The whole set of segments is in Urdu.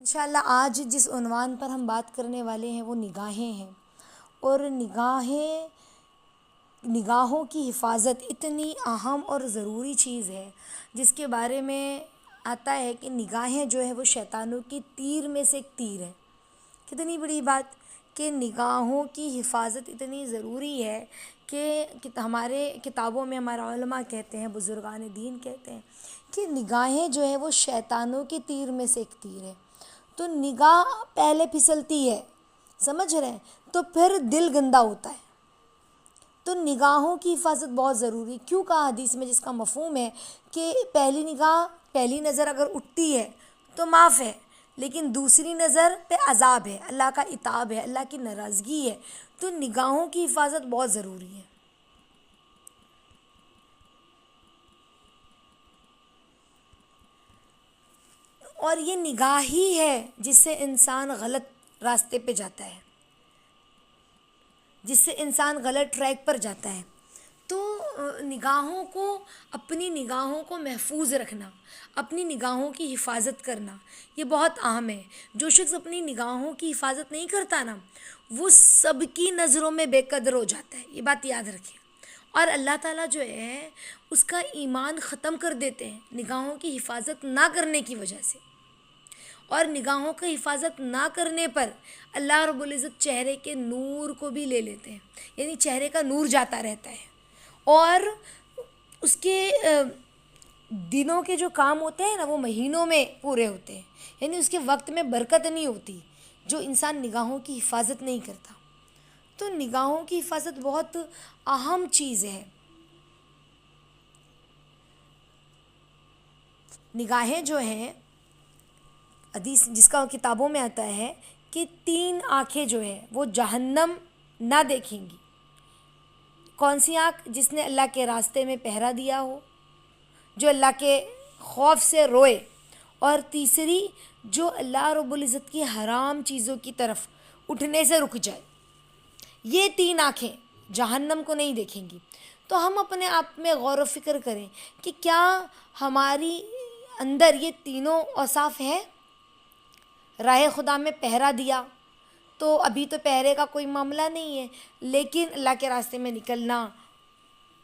انشاءاللہ آج جس عنوان پر ہم بات کرنے والے ہیں وہ نگاہیں ہیں، اور نگاہوں کی حفاظت اتنی اہم اور ضروری چیز ہے جس کے بارے میں آتا ہے کہ نگاہیں جو ہے وہ شیطانوں کی تیر میں سے ایک تیر ہے۔ کتنی بڑی بات کہ نگاہوں کی حفاظت اتنی ضروری ہے کہ ہمارے کتابوں میں ہمارا علماء کہتے ہیں، بزرگان دین کہتے ہیں کہ نگاہیں جو ہے وہ شیطانوں کی تیر میں سے ایک تیر ہے۔ تو نگاہ پہلے پھسلتی ہے، سمجھ رہے ہیں، تو پھر دل گندا ہوتا ہے۔ تو نگاہوں کی حفاظت بہت ضروری ہے۔ کیوں کہا حدیث میں، جس کا مفہوم ہے کہ پہلی نظر اگر اٹھتی ہے تو معاف ہے، لیکن دوسری نظر پہ عذاب ہے، اللہ کا عتاب ہے، اللہ کی ناراضگی ہے۔ تو نگاہوں کی حفاظت بہت ضروری ہے۔ اور یہ نگاہ ہی ہے جس سے انسان غلط راستے پہ جاتا ہے، جس سے انسان غلط ٹریک پر جاتا ہے۔ تو اپنی نگاہوں کو محفوظ رکھنا، اپنی نگاہوں کی حفاظت کرنا، یہ بہت اہم ہے۔ جو شخص اپنی نگاہوں کی حفاظت نہیں کرتا نا، وہ سب کی نظروں میں بے قدر ہو جاتا ہے، یہ بات یاد رکھیں۔ اور اللہ تعالیٰ جو ہے اس کا ایمان ختم کر دیتے ہیں نگاہوں کی حفاظت نہ کرنے کی وجہ سے۔ اور نگاہوں کی حفاظت نہ کرنے پر اللہ رب العزت چہرے کے نور کو بھی لے لیتے ہیں، یعنی چہرے کا نور جاتا رہتا ہے، اور اس کے دنوں کے جو کام ہوتے ہیں نا وہ مہینوں میں پورے ہوتے ہیں، یعنی اس کے وقت میں برکت نہیں ہوتی جو انسان نگاہوں کی حفاظت نہیں کرتا۔ تو نگاہوں کی حفاظت بہت اہم چیز ہے۔ نگاہیں جو ہیں، حدیث جس کا کتابوں میں آتا ہے کہ 3 آنکھیں جو ہیں وہ جہنم نہ دیکھیں گی۔ کون سی آنکھ؟ جس نے اللہ کے راستے میں پہرا دیا ہو، جو اللہ کے خوف سے روئے، اور تیسری جو اللہ رب العزت کی حرام چیزوں کی طرف اٹھنے سے رک جائے۔ یہ 3 آنکھیں جہنم کو نہیں دیکھیں گی۔ تو ہم اپنے آپ میں غور و فکر کریں کہ کیا ہماری اندر یہ تینوں اوصاف ہیں؟ راہ خدا میں پہرا دیا تو ابھی تو پہرے کا کوئی معاملہ نہیں ہے، لیکن اللہ کے راستے میں نکلنا،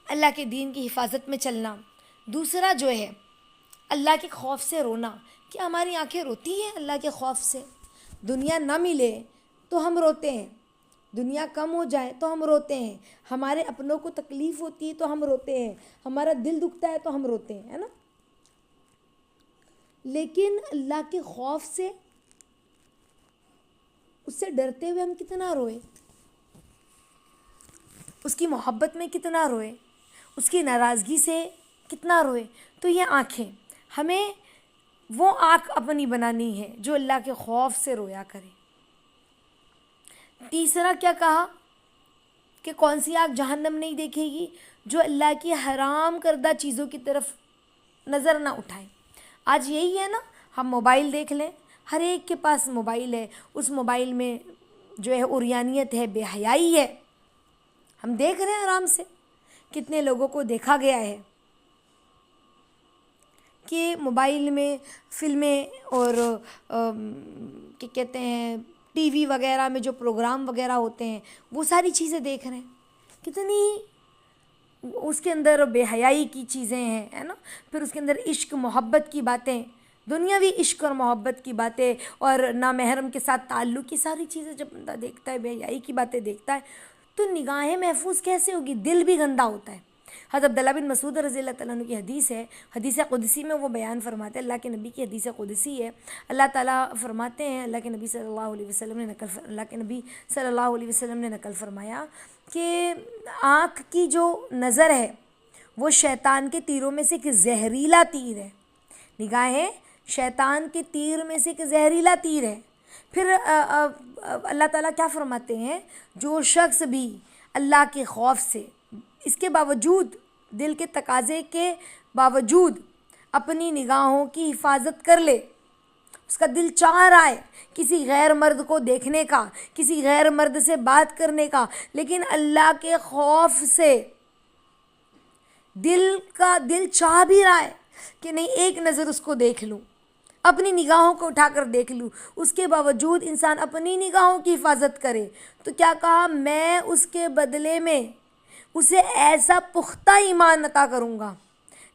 اللہ کے دین کی حفاظت میں چلنا۔ دوسرا جو ہے اللہ کے خوف سے رونا، کیا ہماری آنکھیں روتی ہیں اللہ کے خوف سے؟ دنیا نہ ملے تو ہم روتے ہیں، دنیا کم ہو جائے تو ہم روتے ہیں، ہمارے اپنوں کو تکلیف ہوتی ہے تو ہم روتے ہیں، ہمارا دل دکھتا ہے تو ہم روتے ہیں، ہے نا؟ لیکن اللہ کے خوف سے، اس سے ڈرتے ہوئے ہم کتنا روئے، اس کی محبت میں کتنا روئے، اس کی ناراضگی سے کتنا روئے۔ تو یہ آنکھیں، ہمیں وہ آنکھ اپنی بنانی ہے جو اللہ کے خوف سے رویا کرے۔ تیسرا کیا کہا کہ کون سی آنکھ جہنم نہیں دیکھے گی؟ جو اللہ کی حرام کردہ چیزوں کی طرف نظر نہ اٹھائے۔ آج یہی ہے نا، ہم موبائل دیکھ لیں، ہر ایک کے پاس موبائل ہے، اس موبائل میں جو ہے عریانیت ہے، بے حیائی ہے، ہم دیکھ رہے ہیں آرام سے۔ کتنے لوگوں کو دیکھا گیا ہے کہ موبائل میں فلمیں اور کیا کہتے ہیں ٹی وی وغیرہ میں جو پروگرام وغیرہ ہوتے ہیں وہ ساری چیزیں دیکھ رہے ہیں، کتنی اس کے اندر بے حیائی کی چیزیں ہیں، ہے نا؟ پھر اس کے اندر عشق محبت کی باتیں، دنیاوی عشق اور محبت کی باتیں، اور نامحرم کے ساتھ تعلق کی ساری چیزیں جب بندہ دیکھتا ہے، بے حیائی کی باتیں دیکھتا ہے، تو نگاہیں محفوظ کیسے ہوگی؟ دل بھی گندا ہوتا ہے۔ حضرت عبداللہ بن مسعود رضی اللہ تعالیٰ عنہ کی حدیث ہے، حدیث قدسی میں وہ بیان فرماتے ہیں، اللہ کے نبی کی حدیث قدسی ہے، اللہ تعالیٰ فرماتے ہیں، اللہ کے نبی صلی اللہ علیہ وسلم نے نقل فرمایا کہ آنکھ کی جو نظر ہے وہ شیطان کے تیروں میں سے ایک زہریلا تیر ہے۔ نگاہیں شیطان کے تیر میں سے ایک زہریلا تیر ہے۔ پھر اللہ تعالیٰ کیا فرماتے ہیں؟ جو شخص بھی اللہ کے خوف سے، اس کے باوجود، دل کے تقاضے کے باوجود اپنی نگاہوں کی حفاظت کر لے، اس کا دل چاہ رہا ہے کسی غیر مرد کو دیکھنے کا، کسی غیر مرد سے بات کرنے کا، لیکن اللہ کے خوف سے دل چاہ بھی رہا ہے کہ نہیں، ایک نظر اس کو دیکھ لوں، اپنی نگاہوں کو اٹھا کر دیکھ لوں، اس کے باوجود انسان اپنی نگاہوں کی حفاظت کرے تو کیا کہا، میں اس کے بدلے میں اسے ایسا پختہ ایمان عطا کروں گا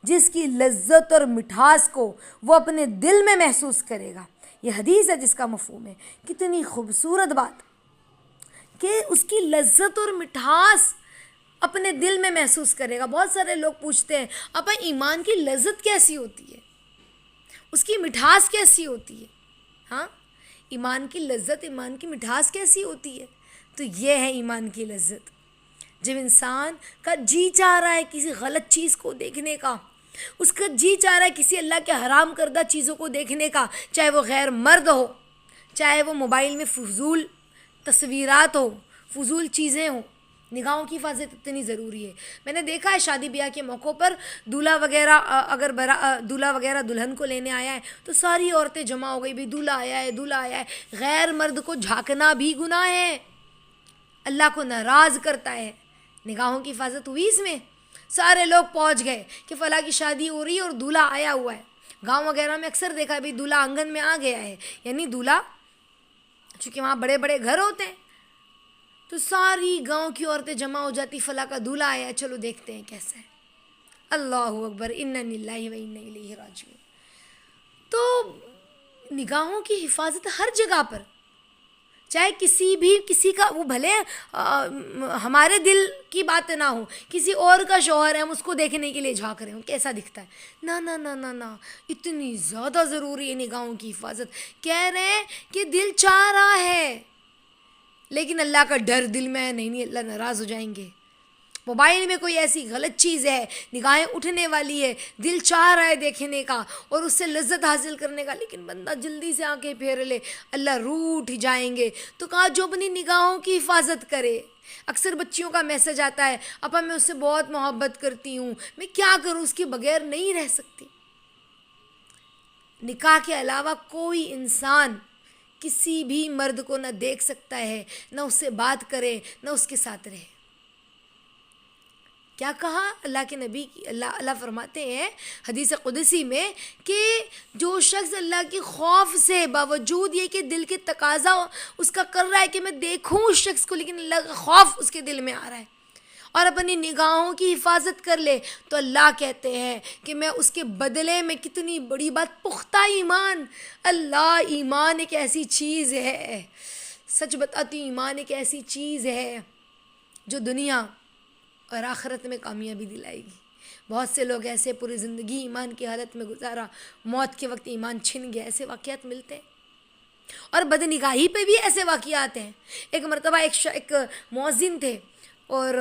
جس کی لذت اور مٹھاس کو وہ اپنے دل میں محسوس کرے گا۔ یہ حدیث ہے جس کا مفہوم ہے، کتنی خوبصورت بات کہ اس کی لذت اور مٹھاس اپنے دل میں محسوس کرے گا۔ بہت سارے لوگ پوچھتے ہیں اپا ایمان کی لذت کیسی ہوتی ہے، اس کی مٹھاس کیسی ہوتی ہے؟ ہاں، ایمان کی لذت، ایمان کی مٹھاس کیسی ہوتی ہے؟ تو یہ ہے ایمان کی لذت، جب انسان کا جی چاہ رہا ہے کسی غلط چیز کو دیکھنے کا، اس کا جی چاہ رہا ہے کسی اللہ کے حرام کردہ چیزوں کو دیکھنے کا، چاہے وہ غیر مرد ہو، چاہے وہ موبائل میں فضول تصویرات ہو، فضول چیزیں ہوں، نگاہوں کی حفاظت اتنی ضروری ہے۔ میں نے دیکھا ہے شادی بیاہ کے موقعوں پر دولہا وغیرہ اگر دولہا وغیرہ دلہن کو لینے آیا ہے تو ساری عورتیں جمع ہو گئی، بھی دولہا آیا ہے، دولہا آیا ہے۔ غیر مرد کو جھانکنا بھی گناہ ہے، اللہ کو ناراض کرتا ہے۔ نگاہوں کی حفاظت ہوئی اس میں، سارے لوگ پہنچ گئے کہ فلاں کی شادی ہو رہی ہے اور دولہا آیا ہوا ہے۔ گاؤں وغیرہ میں اکثر دیکھا ہے بھی دولہا آنگن میں آ گیا ہے، یعنی دولہا، چونکہ وہاں بڑے بڑے گھر ہوتے ہیں تو ساری گاؤں کی عورتیں جمع ہو جاتی، فلاں کا دولہا آیا ہے، چلو دیکھتے ہیں کیسا ہے۔ اللہ اکبر، انا للہ و انا الیہ راجعون۔ تو نگاہوں کی حفاظت ہر جگہ پر، چاہے کسی کا وہ بھلے ہمارے دل کی بات نہ ہو، کسی اور کا شوہر ہے، ہم اس کو دیکھنے کے لیے جھانک رہے ہوں کیسا دکھتا ہے، نہ نہ نہ نہ نہ، اتنی زیادہ ضروری ہے نگاہوں کی حفاظت۔ کہہ رہے ہیں کہ دل چاہ رہا ہے لیکن اللہ کا ڈر دل میں ہے، نہیں اللہ ناراض ہو جائیں گے۔ موبائل میں کوئی ایسی غلط چیز ہے، نگاہیں اٹھنے والی ہے، دل چاہ رہا ہے دیکھنے کا اور اس سے لذت حاصل کرنے کا، لیکن بندہ جلدی سے آنکھیں پھیر لے، اللہ روٹھ جائیں گے۔ تو کہا جو اپنی نگاہوں کی حفاظت کرے۔ اکثر بچیوں کا میسج آتا ہے، اپا میں اس سے بہت محبت کرتی ہوں، میں کیا کروں، اس کے بغیر نہیں رہ سکتی۔ نکاح کے علاوہ کوئی انسان کسی بھی مرد کو نہ دیکھ سکتا ہے، نہ اس سے بات کرے، نہ اس کے ساتھ رہے۔ کیا کہا اللہ کے نبی کی، اللہ فرماتے ہیں حدیث قدسی میں کہ جو شخص اللہ کے خوف سے، باوجود یہ کہ دل کے تقاضا اس کا کر رہا ہے کہ میں دیکھوں اس شخص کو، لیکن اللہ کا خوف اس کے دل میں آ رہا ہے، اور اپنی نگاہوں کی حفاظت کر لے، تو اللہ کہتے ہیں کہ میں اس کے بدلے میں، کتنی بڑی بات، پختہ ایمان۔ اللہ، ایمان ایک ایسی چیز ہے، سچ بتاتی ہوں، ایمان ایک ایسی چیز ہے جو دنیا اور آخرت میں کامیابی دلائے گی۔ بہت سے لوگ ایسے پوری زندگی ایمان کی حالت میں گزارا، موت کے وقت ایمان چھن گیا، ایسے واقعات ملتے ہیں۔ اور بدنگاہی پہ بھی ایسے واقعات ہیں۔ ایک مرتبہ ایک مؤذن تھے اور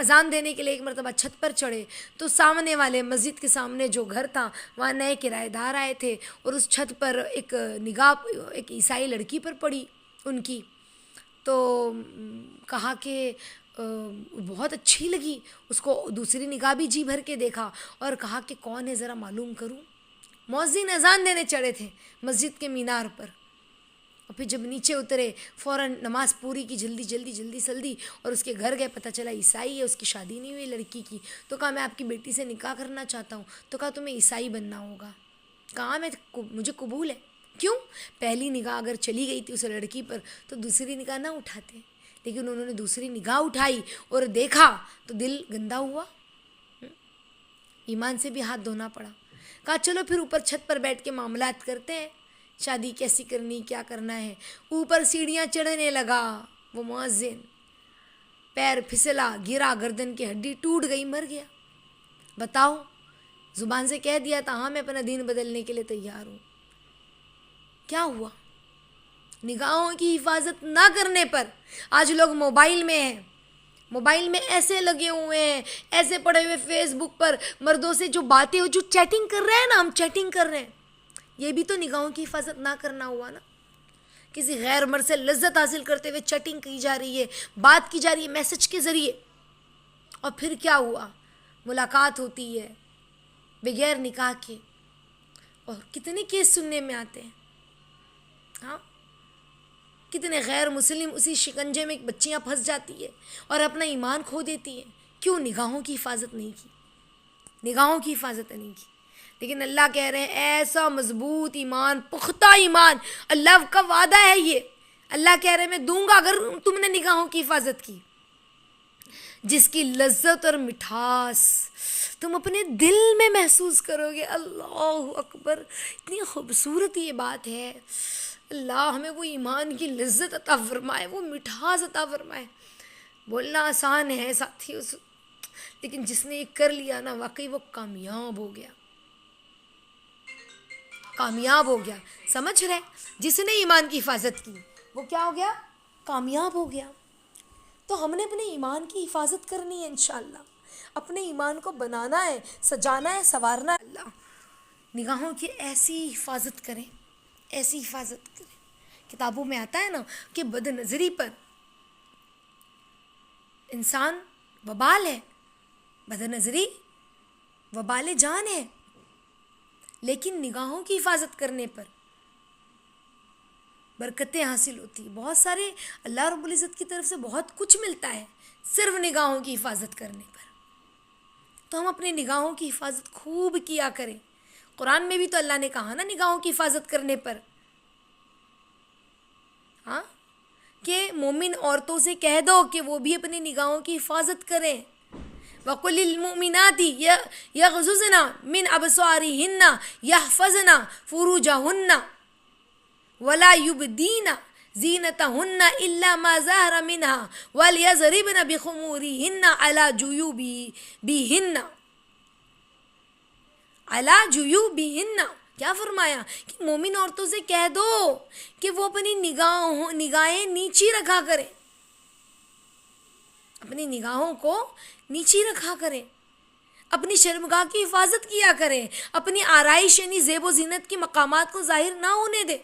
اذان دینے کے لیے ایک مرتبہ چھت پر چڑھے تو سامنے والے مسجد کے سامنے جو گھر تھا وہاں نئے کرایہ دار آئے تھے، اور اس چھت پر ایک نگاہ ایک عیسائی لڑکی پر پڑی ان کی، تو کہا کہ بہت اچھی لگی اس کو، دوسری نگاہ بھی جی بھر کے دیکھا اور کہا کہ کون ہے ذرا معلوم کروں۔ مؤذن اذان دینے چڑھے تھے مسجد کے مینار پر، اور پھر جب نیچے اترے فوراً نماز پوری کی، جلدی، اور اس کے گھر گئے، پتہ چلا عیسائی ہے، اس کی شادی نہیں ہوئی لڑکی کی۔ تو کہا میں آپ کی بیٹی سے نکاح کرنا چاہتا ہوں۔ تو کہا تمہیں عیسائی بننا ہوگا۔ کہا مجھے قبول ہے۔ کیوں؟ پہلی نگاہ اگر چلی گئی تھی اس لڑکی پر تو دوسری نگاہ نہ اٹھاتے، لیکن انہوں نے دوسری نگاہ اٹھائی اور دیکھا تو دل گندا ہوا، ایمان سے بھی ہاتھ دھونا پڑا۔ کہا چلو پھر اوپر چھت پر بیٹھ کے معاملات کرتے ہیں، شادی کیسی کرنی، کیا کرنا ہے۔ اوپر سیڑھیاں چڑھنے لگا وہ مؤذن، پیر پھسلا، گرا، گردن کی ہڈی ٹوٹ گئی، مر گیا۔ بتاؤ، زبان سے کہہ دیا تھا ہاں میں اپنا دین بدلنے کے لیے تیار ہوں، کیا ہوا؟ نگاہوں کی حفاظت نہ کرنے پر آج لوگ موبائل میں ہیں، موبائل میں ایسے لگے ہوئے ہیں، ایسے پڑے ہوئے فیس بک پر مردوں سے جو باتیں، جو چیٹنگ کر رہے ہیں نا، ہم چیٹنگ کر رہے ہیں، یہ بھی تو نگاہوں کی حفاظت نہ کرنا ہوا نا۔ کسی غیر مرد سے لذت حاصل کرتے ہوئے چیٹنگ کی جا رہی ہے، بات کی جا رہی ہے میسج کے ذریعے، اور پھر کیا ہوا؟ ملاقات ہوتی ہے بغیر نکاح کے، اور کتنے کیس سننے میں آتے ہیں۔ ہاں، کتنے غیر مسلم اسی شکنجے میں بچیاں پھنس جاتی ہے اور اپنا ایمان کھو دیتی ہے۔ کیوں؟ نگاہوں کی حفاظت نہیں کی، نگاہوں کی حفاظت نہیں کی۔ لیکن اللہ کہہ رہے ہیں ایسا مضبوط ایمان، پختہ ایمان، اللہ کا وعدہ ہے یہ، اللہ کہہ رہے ہیں میں دوں گا اگر تم نے نگاہوں کی حفاظت کی، جس کی لذت اور مٹھاس تم اپنے دل میں محسوس کرو گے۔ اللہ اکبر، اتنی خوبصورت یہ بات ہے۔ اللہ ہمیں وہ ایمان کی لذت عطا فرمائے، وہ مٹھاس عطا فرمائے۔ بولنا آسان ہے ساتھیوں، لیکن جس نے یہ کر لیا نا واقعی وہ کامیاب ہو گیا، کامیاب ہو گیا۔ سمجھ رہے؟ جس نے ایمان کی حفاظت کی وہ کیا ہو گیا؟ کامیاب ہو گیا۔ تو ہم نے اپنے ایمان کی حفاظت کرنی ہے انشاءاللہ، اپنے ایمان کو بنانا ہے، سجانا ہے، سنوارنا ہے۔ اللہ نگاہوں کی ایسی حفاظت کریں، ایسی حفاظت کریں۔ کتابوں میں آتا ہے نا کہ بد نظری پر انسان وبال ہے، بد نظری وبال جان ہے، لیکن نگاہوں کی حفاظت کرنے پر برکتیں حاصل ہوتی ہیں۔ بہت سارے اللہ رب العزت کی طرف سے بہت کچھ ملتا ہے صرف نگاہوں کی حفاظت کرنے پر۔ تو ہم اپنی نگاہوں کی حفاظت خوب کیا کریں۔ قرآن میں بھی تو اللہ نے کہا نا نگاہوں کی حفاظت کرنے پر، ہاں، کہ مومن عورتوں سے کہہ دو کہ وہ بھی اپنی نگاہوں کی حفاظت کریں۔ وَقُلِ الْمُؤْمِنَاتِ يَغْضُضْنَ مِنْ أَبْصَارِهِنَّ يَحْفَظْنَ فُرُوجَهُنَّ وَلَا يُبْدِينَ زِينَتَهُنَّ إِلَّا مَا ظَهَرَ مِنْهَا وَلْيَضْرِبْنَ بِخُمُورِهِنَّ عَلَى جُيُوبِهِنَّ۔ کیا فرمایا کہ مومن عورتوں سے کہہ دو کہ وہ اپنی نگاہیں نیچی رکھا کریں، اپنی نگاہوں کو نیچی رکھا کریں، اپنی شرمگاہ کی حفاظت کیا کریں، اپنی آرائش یعنی زیب و زینت کی مقامات کو ظاہر نہ ہونے دیں۔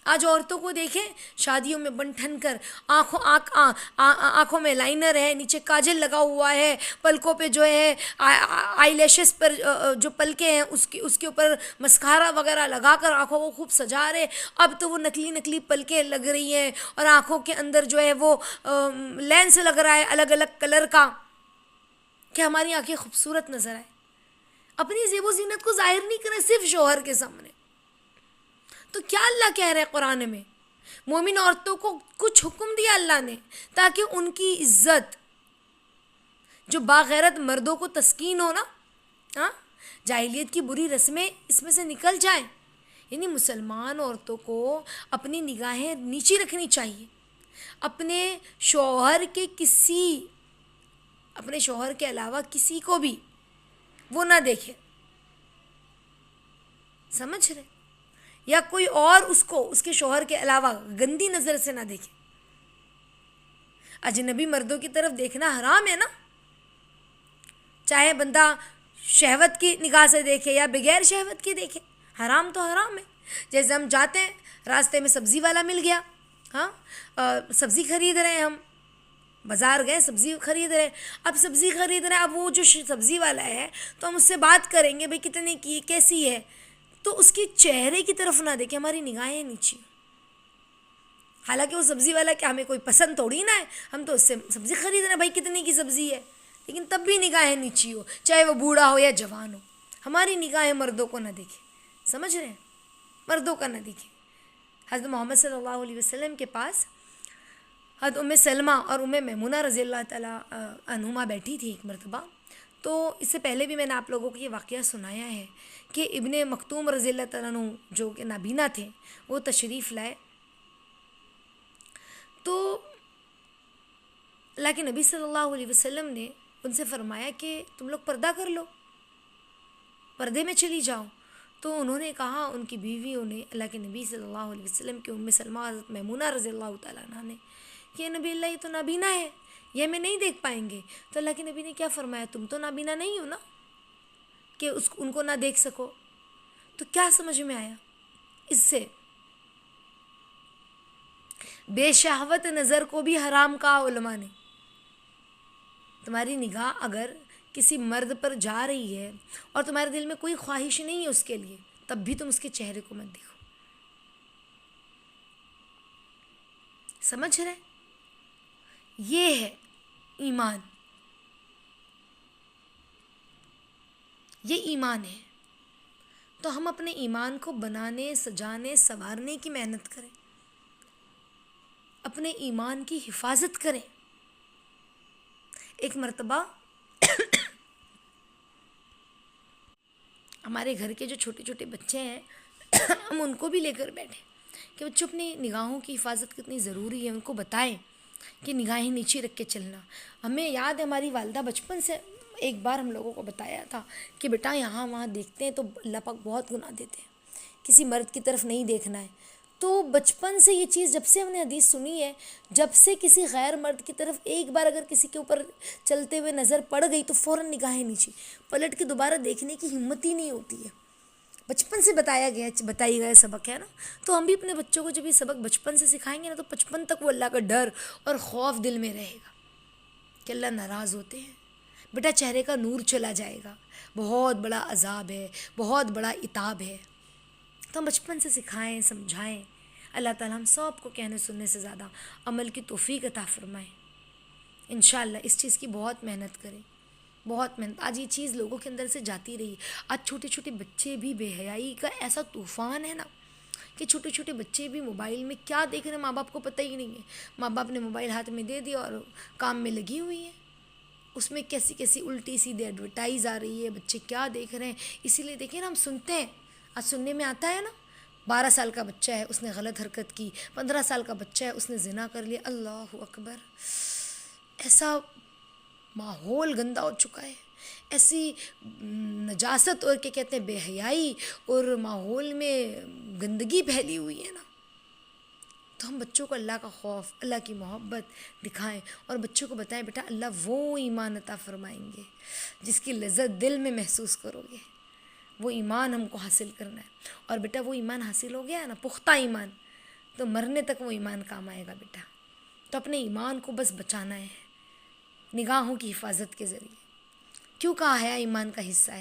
آج عورتوں کو دیکھیں شادیوں میں بن ٹھن کر آنکھوں میں لائنر ہے، نیچے کاجل لگا ہوا ہے، پلکوں پہ جو ہے آئی لیشز پر جو پلکیں ہیں اس کے اوپر مسکارا وغیرہ لگا کر آنکھوں کو خوب سجا رہے۔ اب تو وہ نکلی پلکیں لگ رہی ہیں اور آنکھوں کے اندر جو ہے وہ لینس لگ رہا ہے الگ الگ کلر کا کہ ہماری آنکھیں خوبصورت نظر آئے۔ اپنی زیب و زینت کو ظاہر نہیں کریں صرف شوہر کے سامنے۔ تو کیا اللہ کہہ رہے قرآن میں؟ مومن عورتوں کو کچھ حکم دیا اللہ نے تاکہ ان کی عزت جو باغیرت مردوں کو تسکین ہو نا، ہاں، جاہلیت کی بری رسمیں اس میں سے نکل جائیں۔ یعنی مسلمان عورتوں کو اپنی نگاہیں نیچی رکھنی چاہیے، اپنے شوہر کے علاوہ کسی کو بھی وہ نہ دیکھے، سمجھ رہے؟ یا کوئی اور اس کے شوہر کے علاوہ گندی نظر سے نہ دیکھے۔ اجنبی مردوں کی طرف دیکھنا حرام ہے نا، چاہے بندہ شہوت کی نگاہ سے دیکھے یا بغیر شہوت کی دیکھے، حرام تو حرام ہے۔ جیسے ہم جاتے ہیں راستے میں سبزی والا مل گیا، ہاں، سبزی خرید رہے ہیں، ہم بازار گئے سبزی خرید رہے ہیں، اب سبزی خرید رہے ہیں، اب وہ جو سبزی والا ہے تو ہم اس سے بات کریں گے بھئی کتنے کی، کیسی ہے، تو اس کے چہرے کی طرف نہ دیکھیں، ہماری نگاہیں نیچی۔ حالانکہ وہ سبزی والا کہ ہمیں کوئی پسند تھوڑی نہ ہے، ہم تو اس سے سبزی خرید رہے ہیں، بھائی کتنے کی سبزی ہے، لیکن تب بھی نگاہیں نیچی ہو، چاہے وہ بوڑھا ہو یا جوان ہو۔ ہماری نگاہیں مردوں کو نہ دیکھیں، سمجھ رہے ہیں؟ مردوں کا نہ دیکھیں۔ حضرت محمد صلی اللہ علیہ وسلم کے پاس حضرت ام سلمہ اور ام میمونہ رضی اللہ تعالیٰ عنہما بیٹھی تھی ایک مرتبہ۔ تو اس سے پہلے بھی میں نے آپ لوگوں کو یہ واقعہ سنایا ہے کہ ابن مکتوم رضی اللہ تعالیٰ عنہ جو کہ نابینا تھے وہ تشریف لائے، تو اللہ کے نبی صلی اللہ علیہ وسلم نے ان سے فرمایا کہ تم لوگ پردہ کر لو، پردے میں چلی جاؤ۔ تو انہوں نے کہا، ان کی بیویوں نے اللہ کے نبی صلی اللہ علیہ وسلم کی ام سلمہ حضرت میمونہ رضی اللہ تعالیٰ عنہ نے کہ نبی اللہ یہ تو نابینا ہے، یہ ہمیں نہیں دیکھ پائیں گے۔ تو اللہ کے نبی نے کیا فرمایا، تم تو نابینا نہیں ہو نا کہ ان کو نہ دیکھ سکو۔ تو کیا سمجھ میں آیا اس سے؟ بے شہوت نظر کو بھی حرام کہا علماء نے۔ تمہاری نگاہ اگر کسی مرد پر جا رہی ہے اور تمہارے دل میں کوئی خواہش نہیں ہے اس کے لیے، تب بھی تم اس کے چہرے کو مت دیکھو، سمجھ رہے؟ یہ ہے ایمان، یہ ایمان ہے۔ تو ہم اپنے ایمان کو بنانے، سجانے، سنوارنے کی محنت کریں، اپنے ایمان کی حفاظت کریں۔ ایک مرتبہ ہمارے گھر کے جو چھوٹے چھوٹے بچے ہیں ہم ان کو بھی لے کر بیٹھے کہ بچوں اپنی نگاہوں کی حفاظت کتنی ضروری ہے، ان کو بتائیں کہ نگاہیں نیچے رکھ کے چلنا۔ ہمیں یاد ہے ہماری والدہ بچپن سے ایک بار ہم لوگوں کو بتایا تھا کہ بیٹا یہاں وہاں دیکھتے ہیں تو اللہ پاک بہت گناہ دیتے ہیں، کسی مرد کی طرف نہیں دیکھنا ہے۔ تو بچپن سے یہ چیز جب سے ہم نے حدیث سنی ہے، جب سے کسی غیر مرد کی طرف ایک بار اگر کسی کے اوپر چلتے ہوئے نظر پڑ گئی تو فوراً نگاہیں نیچے، پلٹ کے دوبارہ دیکھنے کی ہمت ہی نہیں ہوتی ہے۔ بچپن سے بتائی گیا سبق ہے نا، تو ہم بھی اپنے بچوں کو جب یہ سبق بچپن سے سکھائیں گے نا تو بچپن تک وہ اللہ کا ڈر اور خوف دل میں رہے گا کہ اللہ ناراض ہوتے ہیں، بیٹا چہرے کا نور چلا جائے گا، بہت بڑا عذاب ہے، بہت بڑا عتاب ہے۔ تو ہم بچپن سے سکھائیں، سمجھائیں۔ اللہ تعالیٰ ہم سب کو کہنے سننے سے زیادہ عمل کی توفیق عطا فرمائے۔ انشاءاللہ اس چیز کی بہت محنت کریں، بہت محنت۔ آج یہ چیز لوگوں کے اندر سے جاتی رہی، آج چھوٹے چھوٹے بچے بھی بے حیائی کا ایسا طوفان ہے نا کہ چھوٹے چھوٹے بچے بھی موبائل میں کیا دیکھ رہے ہیں ماں باپ کو پتہ ہی نہیں ہے۔ ماں باپ نے موبائل ہاتھ میں دے دیا اور کام میں لگی ہوئی ہیں، اس میں کیسی کیسی الٹی سیدھی ایڈورٹائز آ رہی ہے، بچے کیا دیکھ رہے ہیں۔ اسی لیے دیکھیں نا، ہم سنتے ہیں، آج سننے میں آتا ہے نا 12 سال کا بچہ ہے اس نے غلط حرکت کی، 15 سال کا بچہ ہے اس نے زنا کر لیا۔ اللہ اکبر! ایسا ماحول گندا ہو چکا ہے، ایسی نجاست اور کیا کہتے ہیں بے حیائی اور ماحول میں گندگی پھیلی ہوئی ہے نا، تو ہم بچوں کو اللہ کا خوف، اللہ کی محبت دکھائیں اور بچوں کو بتائیں بیٹا اللہ وہ ایمان عطا فرمائیں گے جس کی لذت دل میں محسوس کرو گے، وہ ایمان ہم کو حاصل کرنا ہے۔ اور بیٹا وہ ایمان حاصل ہو گیا ہے نا، پختہ ایمان، تو مرنے تک وہ ایمان کام آئے گا بیٹا۔ تو اپنے ایمان کو بس بچانا ہے نگاہوں کی حفاظت کے ذریعے۔ کیوں کہا حیا ایمان کا حصہ ہے؟